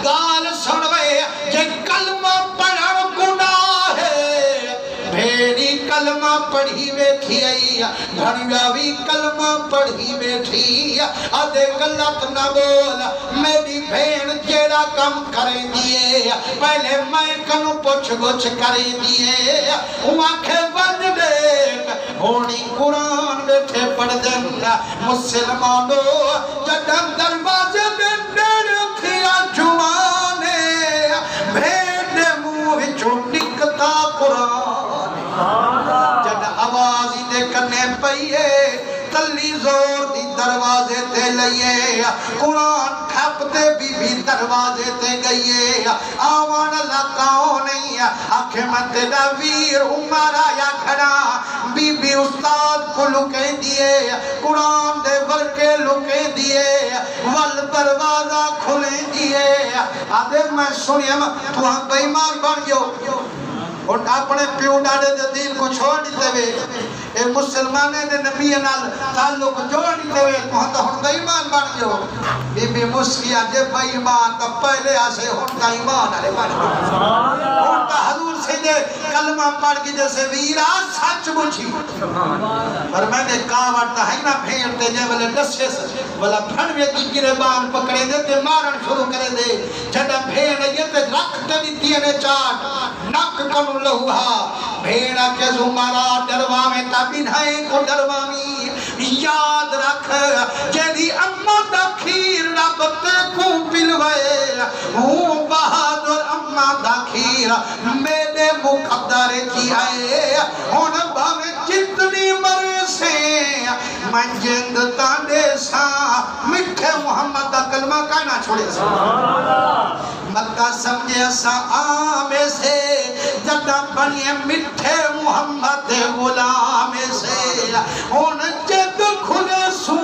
گال سنوے جے کلمہ پڑھن گناہ ہے بھیڑی کلمہ پڑھی بیٹھی آئی بھنگا بھی کلمہ پڑھی بیٹھی آدھے غلط نہ بول میری بھیڑ جیڑا کم کریں دیئے پہلے میں کنو پوچھ گوچھ کریں دیئے آنکھیں بند دیکھ ہونی قرآن بیٹھے پڑھ دینا مسلمانوں جدم دروازے میں ڈیر تھیا جوانے بھیڑ منہ چو نکتا قرآن جد آوازی دے کرنے پئیے تلی زور دی دروازے تے لئیے قرآن کھپتے بھی دروازے تے گئیے آوان اللہ کاؤں نہیں آنکھیں مت ویر عمر آیا کھڑا بی استاد کو لکے دیئے قرآن دے ورکے لکے دیئے وال دروازہ کھلے دیئے آدھے میں سنیم تو ہم بیمان بن گیو اور اپنے پیو ڈاڑے دے دین کو چھوڑ دیتے ہوئے اے مسلمانے دے نبی نال تعلق جوڑ دیتے ہوئے تو ہم تو ہن دا ایمان بن گئے بی بی مسکیہ جے با ایمان تا پہلے آسے ہن دا ایمان آلے بن گئے ہن دا حضور سے دے کلمہ پڑھ کی جیسے ویرا سچ بچھی پر میں نے کہا وارتا ہے نا پھیرتے جے والے دسے سے والا پھڑ میں کی گربان پکڑے دے تے مارن شروع کرے دے جڑا پھیر یہ تے رکھتے بھی تینے چاٹ نک کنو لہوہا بھیڑا کے زمارا ڈروا میں تابنہائیں کو ڈروامی یاد رکھ جیدی اممہ دا کھیر رابطے کو پلوئے ہوں بہادر اممہ دا کھیر میرے مقدر کی آئے ہون بھاوے جتنی مرے سے من جند تاندے سا مٹھے محمد دا کلمہ کائنا چھوڑے سا مکہ سمجھے سا آمے سے جدہ بنیے مٹھے محمد غلام سے ہون جد کھلے سو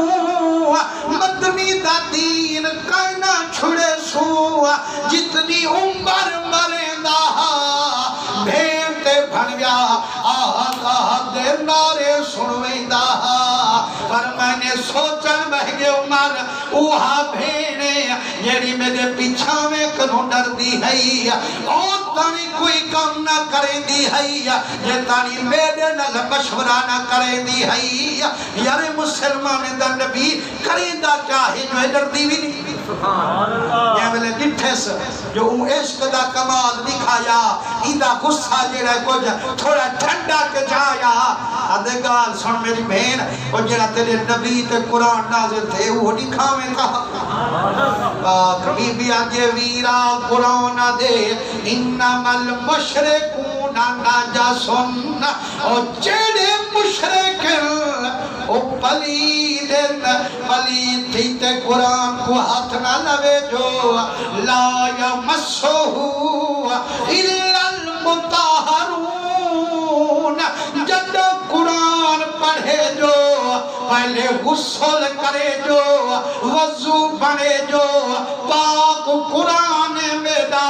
مدنی دا دین کائنا چھوڑے سو جتنی عمر مرندہ بھیڑتے بھن گیا آہا دے نارے سنویندہ پر میں نے سوچن بہگے عمر اوہا بھیڑے جیڑی میرے پیچھا میں کنو ڈر دی ہے اور تانی کوئی کم نہ کریں دی ہے یہ تانی میرے نل مشورہ نہ کریں دی ہے یارے مسلمان دا نبی کریں دا چاہے جو ہے ڈر دی بھی نہیں یہ ملے ڈٹھے سے جو عشق دا کمال دکھایا ایدہ غصہ جیڑا کچھ تھوڑا ٹھنڈا کے جایا آدھے گال سن میری بہن اور جیڑا تیرے نبی تے قرآن نازل تھے وہ دکھاویں کہا پاک بی بی آجے ویرا قرآن دے انما المشرکون نجسن اور جیڑے مشرکن او پلیدن پلید تھی تے قرآن کو ہاتھ نہ لوے جو لا یمسہو الا المطہرون جد قرآن پڑھے جو پہلے غسل کرے جو وضو بنے جو پاک قرآن میڈا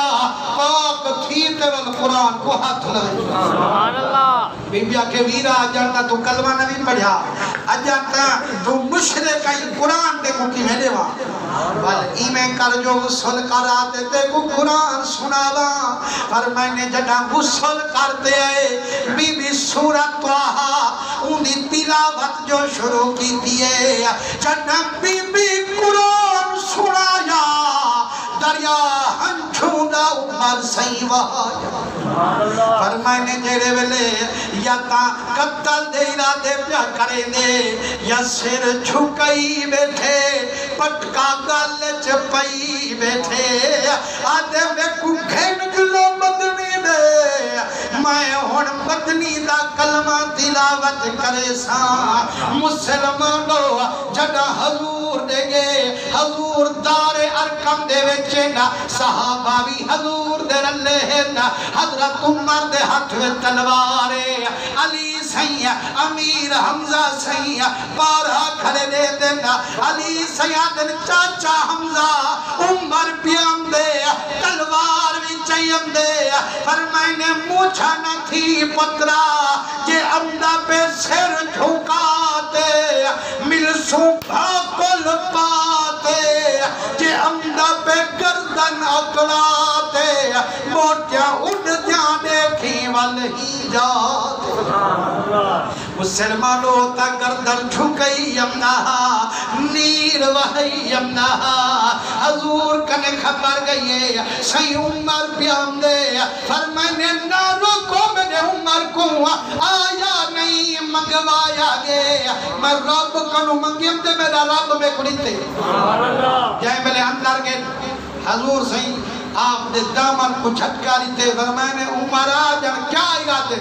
پاک تھیتے والقرآن کو ہاتھ لگے سبحان اللہ بی بی آکے ویرا جانتا تو کلمہ نبی پڑھا اجانتا تو مشرق آئی قرآن دے کو کی میڈے وہاں بل ایمیں کر جو غسل کراتے تے کو قرآن سناوا پر میں نے جڑا غسل کرتے آئے بی بی سورت توہا انہی تلاوت جو شروع کی دیئے جڑا بی بی قرآن سنایا دریا ہنچوندہ عمر سی وہاں فرمائنے جیرے ویلے یا تا قتل دے ارادے پیا کرے دے یا سر جھکئی بیٹھے پٹکا گل چپئی بیٹھے آدھے میں کو گھن جلو مدنی دے میں ہون مدنی دا کلمہ تلاوت کرے سا مسلمانو جڑا حضور دے گے حضور دار ارکم دے وچینا صحابہ بھی حضور دے رلے ہیں حضرت عمر دے ہاتھ میں تلوارے علی سیاں امیر حمزہ سیاں پارا کھلے دے دینا علی سیاں دن چاچا حمزہ عمر پیام دے تلوار بھی چیم دے فرمائنے مجھا نہ تھی پترا جے امدہ پہ سر جھکاتے مل صبح کل پاتے جے امدہ پہ گردن اکڑاتے موٹیاں اڑدیاں دیکھی والہی جاتے مسلمانوں تا گردن جھکئی امنہا نیر وحی امنہا حضور کنے خبر گئی ہے سی عمر پیام دے فرمانے نہ روکو میرے عمر کو آیا نہیں منگوایا گے میں رب کنو منگیم دے میرا رب میں کھڑیتے جائے ملے اندر گئے حضور سی آپ نے دامن کو چھٹکاری تے فرمانے عمر آجن کیا ارادے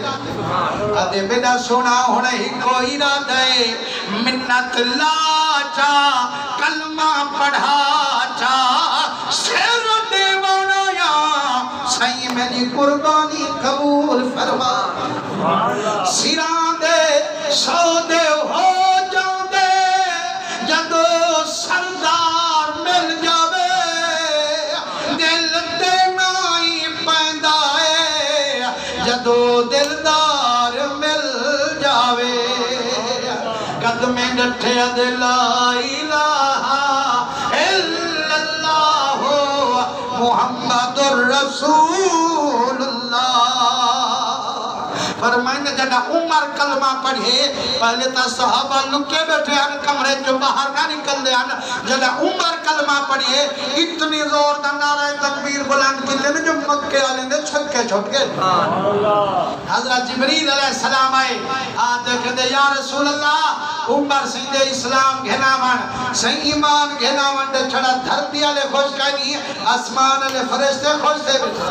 ادھے بیدہ سونا ہونے ہی کو ارادے منت لا چا کلمہ پڑھا چا سیر دیوانا یا سی میری قربانی قبول فرما سیران دے سو دے ہو جاؤں دے جدو سردار مل جاوے جدو دلدار مل جاوے قدم ڈٹھے دے لا الہ الا اللہ محمد الرسول اللہ فرمائنے جدہ عمر کلمہ پڑھے پہلے تا صحابہ لکے بیٹھے ہیں کمرے جو باہر نہ نکل دے ہیں جدہ عمر کلمہ پڑھے اتنی زور دا نعرہ تکبیر بلند کی لے جو مکے آلیں دے چھکے چھوٹکے حضرت جبریل علیہ السلام آئے آتے کہتے یا رسول اللہ عمر سندے اسلام گھناوان سی ایمان گھناوان دے چھڑا دھرتی آلے خوش کہنی اسمان آلے فرشتے خوش دے بیٹھے